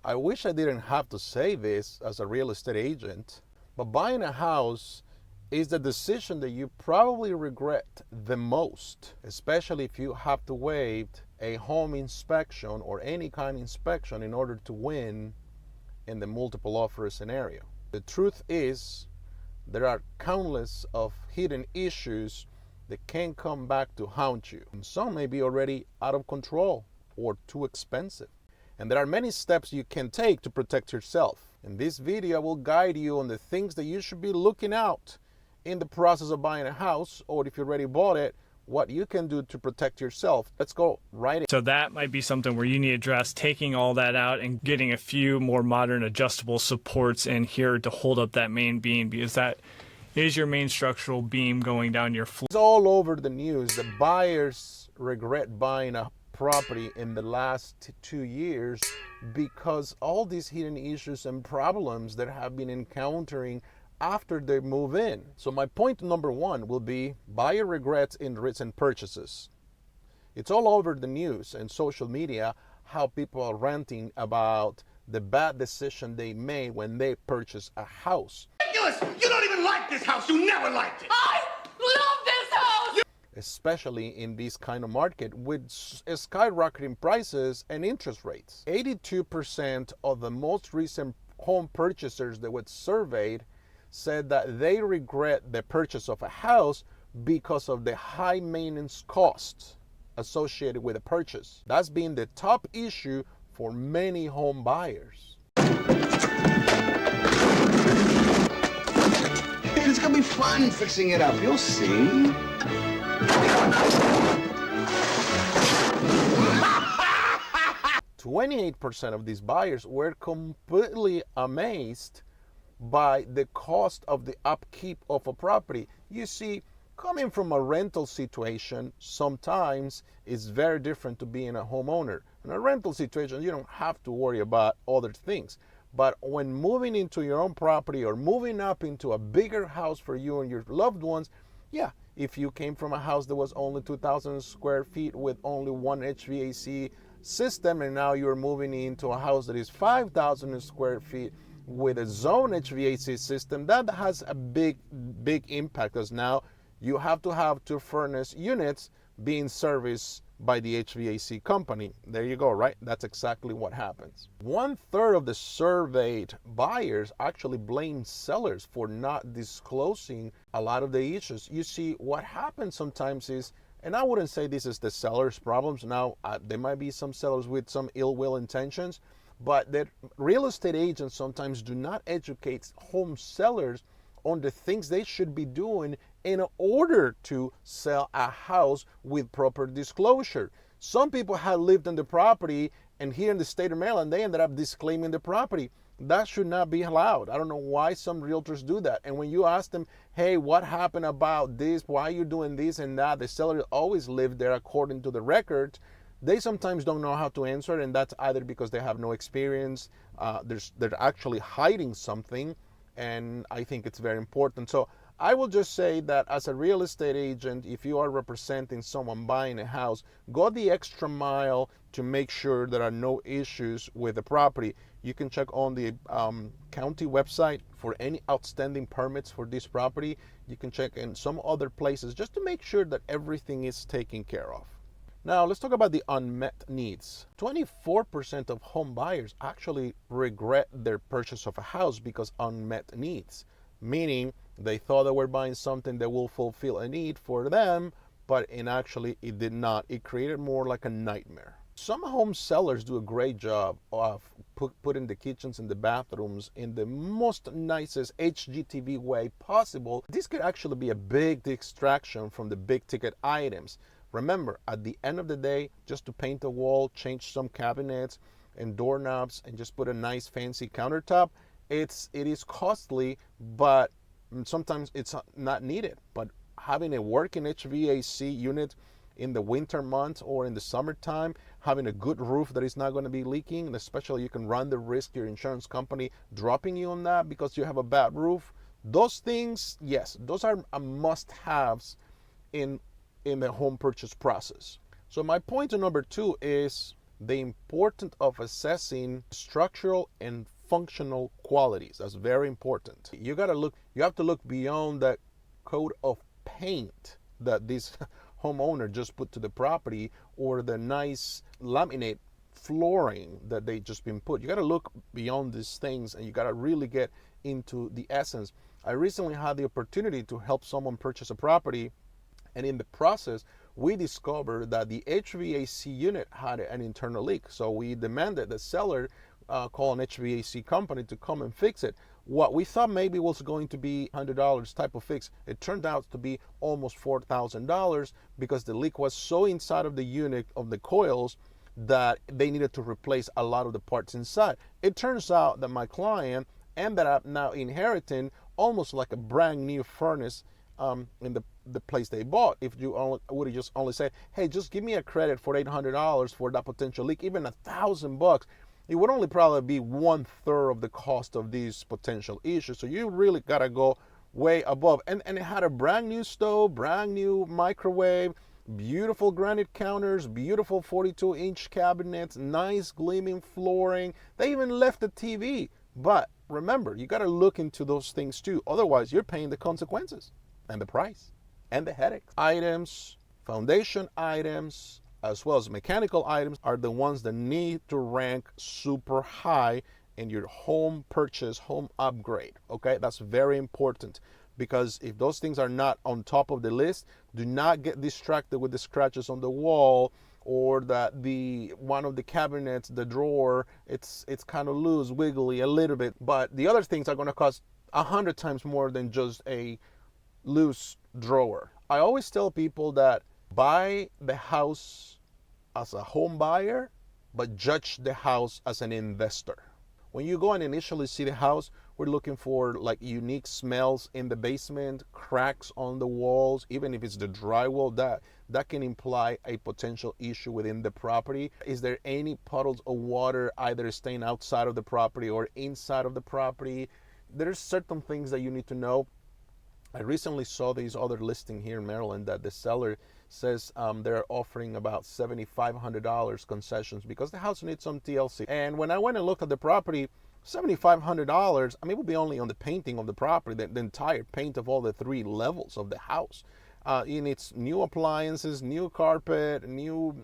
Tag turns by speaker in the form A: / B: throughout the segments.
A: I wish I didn't have to say this as a real estate agent, but buying a house is the decision that you probably regret the most, especially if you have to waive a home inspection or any kind of inspection in order to win in the multiple offer scenario. The truth is, there are countless of hidden issues that can come back to haunt you. And some may be already out of control or too expensive. And there are many steps you can take to protect yourself. In this video, I will guide you on the things that you should be looking out in the process of buying a house, or if you already bought it, what you can do to protect yourself. Let's go right in.
B: So that might be something where you need to address taking all that out and getting a few more modern adjustable supports in here to hold up that main beam, because that is your main structural beam going down your floor.
A: It's all over the news that buyers regret buying a property in the last 2 years because all these hidden issues and problems that have been encountering after they move in. So my point number one will be buyer regrets in recent purchases. It's all over the news and social media how people are ranting about the bad decision they made when they purchased a house.
C: Ridiculous! You don't even like this house! You never liked it! I love this house!
A: Especially in this kind of market with skyrocketing prices and interest rates. 82% of the most recent home purchasers that were surveyed said that they regret the purchase of a house because of the high maintenance costs associated with the purchase. That's been the top issue for many home buyers.
D: It's gonna be fun fixing it up, you'll see.
A: 28% of these buyers were completely amazed by the cost of the upkeep of a property. You see, coming from a rental situation sometimes is very different to being a homeowner. In a rental situation, you don't have to worry about other things. But when moving into your own property or moving up into a bigger house for you and your loved ones, yeah, if you came from a house that was only 2,000 square feet with only one HVAC system, and now you're moving into a house that is 5,000 square feet with a zone HVAC system, that has a big impact, because now you have to have 2 furnace units being serviced by the HVAC company. There you go, right? That's exactly what happens. 1/3 of the surveyed buyers actually blame sellers for not disclosing a lot of the issues. You see, what happens sometimes is, and I wouldn't say this is the seller's problems. Now, there might be some sellers with some ill will intentions, but that real estate agents sometimes do not educate home sellers on the things they should be doing in order to sell a house with proper disclosure. Some people have lived in the property, and here in the state of Maryland, they ended up disclaiming the property. That should not be allowed. I don't know why some realtors do that. And when you ask them, hey, what happened about this? Why are you doing this and that? The seller always lived there according to the record. They sometimes don't know how to answer, and that's either because they have no experience, they're actually hiding something, and I think it's very important. So I will just say that as a real estate agent, if you are representing someone buying a house, go the extra mile to make sure there are no issues with the property. You can check on the county website for any outstanding permits for this property. You can check in some other places just to make sure that everything is taken care of. Now, let's talk about the unmet needs. 24% of home buyers actually regret their purchase of a house because unmet needs, meaning they thought they were buying something that will fulfill a need for them, but actually it did not. It created more like a nightmare. Some home sellers do a great job of putting the kitchens and the bathrooms in the most nicest HGTV way possible. This could actually be a big distraction from the big ticket items. Remember, at the end of the day, just to paint a wall, change some cabinets and doorknobs, and just put a nice fancy countertop, it is costly, but sometimes it's not needed. But having a working HVAC unit in the winter months or in the summertime, having a good roof that is not going to be leaking, and especially you can run the risk your insurance company dropping you on that because you have a bad roof. Those things, yes, those are must-haves in the home purchase process. So my point number 2 is the importance of assessing structural and functional qualities. That's very important. You have to look beyond that coat of paint that this homeowner just put to the property, or the nice laminate flooring that they just been put. You got to look beyond these things, and you got to really get into the essence. I recently had the opportunity to help someone purchase a property, and in the process we discovered that the HVAC unit had an internal leak. So we demanded the seller call an HVAC company to come and fix it. What we thought maybe was going to be $100 type of fix, it turned out to be almost $4,000, because the leak was so inside of the unit of the coils that they needed to replace a lot of the parts inside. It turns out that my client ended up now inheriting almost like a brand new furnace in the place they bought. If you would have just only said, hey, just give me a credit for $800 for that potential leak, even $1,000, it would only probably be 1/3 of the cost of these potential issues. So you really gotta go way above. And it had a brand new stove, brand new microwave, beautiful granite counters, beautiful 42-inch cabinets, nice gleaming flooring. They even left the TV. But remember, you got to look into those things too. Otherwise, you're paying the consequences and the price and the headaches. Items, foundation items, as well as mechanical items, are the ones that need to rank super high in your home purchase, home upgrade. Okay, that's very important, because if those things are not on top of the list, do not get distracted with the scratches on the wall, or that the one of the cabinets, the drawer, it's kind of loose, wiggly a little bit, but the other things are going to cost 100 times more than just a loose drawer. I always tell people that buy the house as a home buyer, but judge the house as an investor. When you go and initially see the house, we're looking for like unique smells in the basement, cracks on the walls, even if it's the drywall, that can imply a potential issue within the property. Is there any puddles of water either staying outside of the property or inside of the property? There's certain things that you need to know. I recently saw this other listing here in Maryland that the seller says they're offering about $7,500 concessions because the house needs some TLC. And when I went and looked at the property, $7,500, I mean, it would be only on the painting of the property, the entire paint of all the 3 levels of the house. It needs new appliances, new carpet, new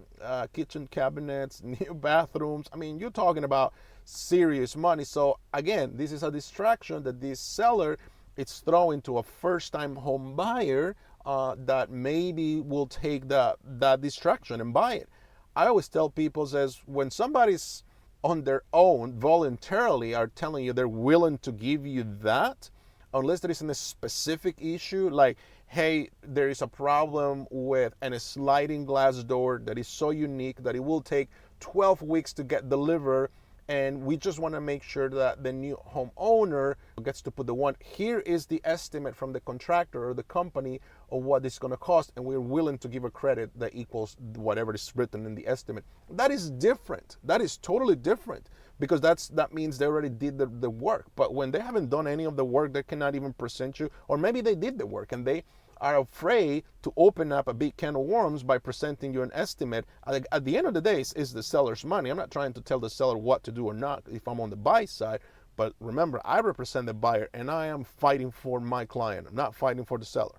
A: kitchen cabinets, new bathrooms. I mean, you're talking about serious money. So again, this is a distraction that this seller is throwing to a first-time home buyer that maybe will take that distraction and buy it. I always tell people, says, when somebody's on their own voluntarily are telling you they're willing to give you that, unless there isn't a specific issue, like, hey, there is a problem with a sliding glass door that is so unique that it will take 12 weeks to get delivered, and we just want to make sure that the new homeowner gets to put the one. Here is the estimate from the contractor or the company of what it's going to cost, and we're willing to give a credit that equals whatever is written in the estimate. That is different. That is totally different, because that means they already did the work. But when they haven't done any of the work, they cannot even present you, or maybe they did the work and they are afraid to open up a big can of worms by presenting you an estimate. At the end of the day, it's the seller's money. I'm not trying to tell the seller what to do or not if I'm on the buy side, but remember, I represent the buyer and I am fighting for my client. I'm not fighting for the seller.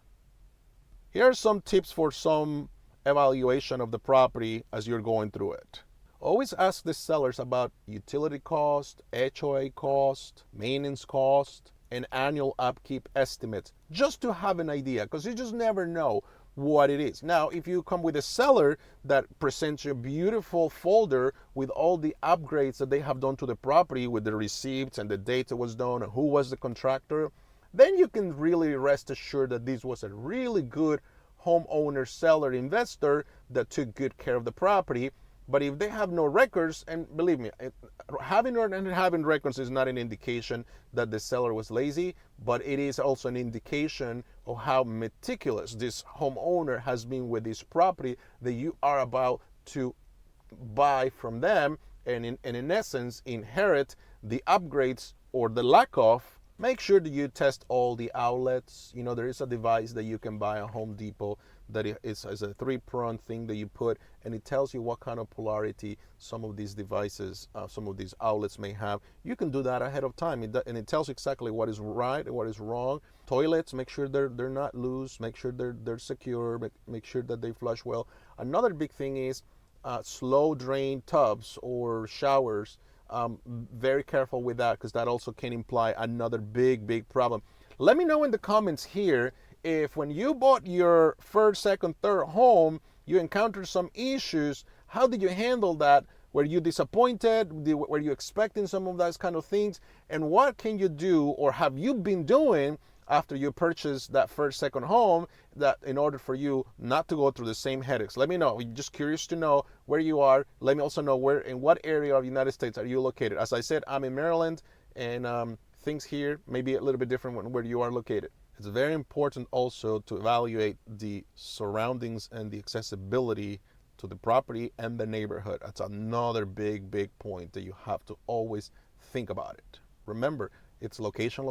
A: Here are some tips for some evaluation of the property as you're going through it. Always ask the sellers about utility cost, HOA cost, maintenance cost, and annual upkeep estimates, just to have an idea, because you just never know what it is. Now, if you come with a seller that presents you a beautiful folder with all the upgrades that they have done to the property, with the receipts and the date it was done and who was the contractor, then you can really rest assured that this was a really good homeowner, seller, investor that took good care of the property. But if they have no records, and believe me, having records is not an indication that the seller was lazy, but it is also an indication of how meticulous this homeowner has been with this property that you are about to buy from them, and in essence inherit the upgrades or the lack of. Make sure that you test all the outlets. You know, there is a device that you can buy at Home Depot that is a three-prong thing that you put, and it tells you what kind of polarity some of these devices, some of these outlets may have. You can do that ahead of time, and it tells you exactly what is right and what is wrong. Toilets, make sure they're not loose, make sure they're secure, make sure that they flush well. Another big thing is slow drain tubs or showers. Very careful with that, because that also can imply another big problem. Let me know in the comments here if when you bought your first, second, third home, you encountered some issues. How did you handle that? Were you disappointed? Were you expecting some of those kind of things? And what can you do, or have you been doing after you purchase that first, second home, that in order for you not to go through the same headaches? Let me know. I'm just curious to know where you are. Let me also know in what area of the United States are you located. As I said, I'm in Maryland, and things here may be a little bit different where you are located. It's very important also to evaluate the surroundings and the accessibility to the property and the neighborhood. That's another big point that you have to always think about it. Remember, it's location.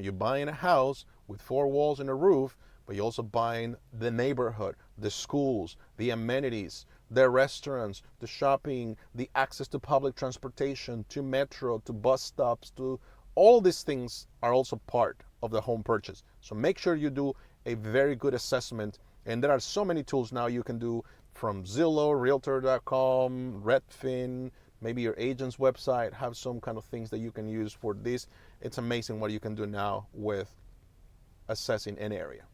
A: You're buying a house with 4 walls and a roof, but you're also buying the neighborhood, the schools, the amenities, the restaurants, the shopping, the access to public transportation, to metro, to bus stops, to all these things are also part of the home purchase. So make sure you do a very good assessment. And there are so many tools now you can do, from Zillow, Realtor.com, Redfin, maybe your agent's website have some kind of things that you can use for this. It's amazing what you can do now with assessing an area.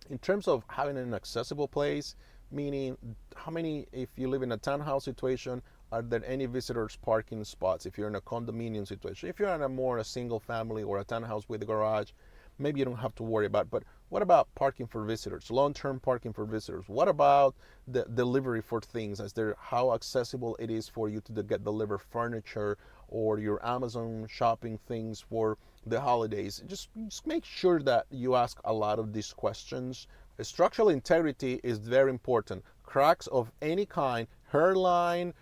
A: In terms of having an accessible place, meaning how many, if you live in a townhouse situation, are there any visitors parking spots? If you're in a condominium situation, if you're in a single family or a townhouse with a garage, maybe you don't have to worry about. But what about parking for visitors, long-term parking for visitors? What about the delivery for things? How accessible it is for you to get delivered furniture or your Amazon shopping things for the holidays? Just make sure that you ask a lot of these questions. Structural integrity is very important. Cracks of any kind, hairline,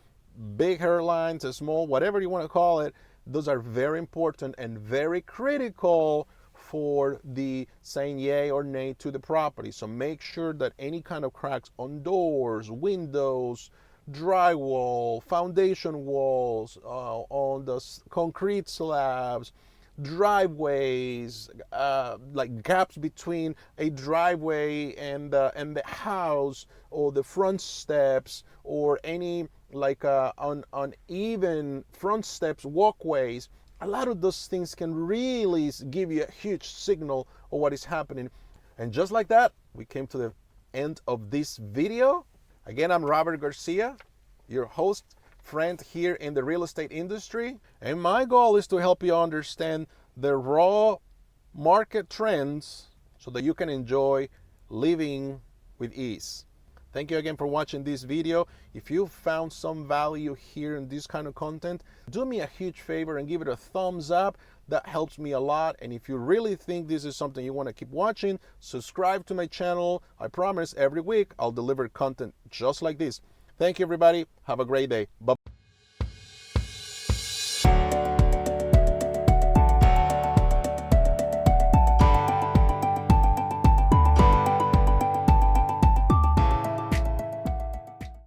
A: big hairlines, small, whatever you want to call it, those are very important and very critical for the saying yay or nay to the property. So make sure that any kind of cracks on doors, windows, drywall, foundation walls, on the concrete slabs, driveways, like gaps between a driveway and the house, or the front steps, or any like uneven front steps, walkways. A lot of those things can really give you a huge signal of what is happening. And just like that, we came to the end of this video. Again, I'm Robert Garcia, your host, friend here in the real estate industry. And my goal is to help you understand the raw market trends so that you can enjoy living with ease. Thank you again for watching this video. If you found some value here in this kind of content, do me a huge favor and give it a thumbs up. That helps me a lot. And if you really think this is something you want to keep watching, subscribe to my channel. I promise every week I'll deliver content just like this. Thank you, everybody. Have a great day. Bye.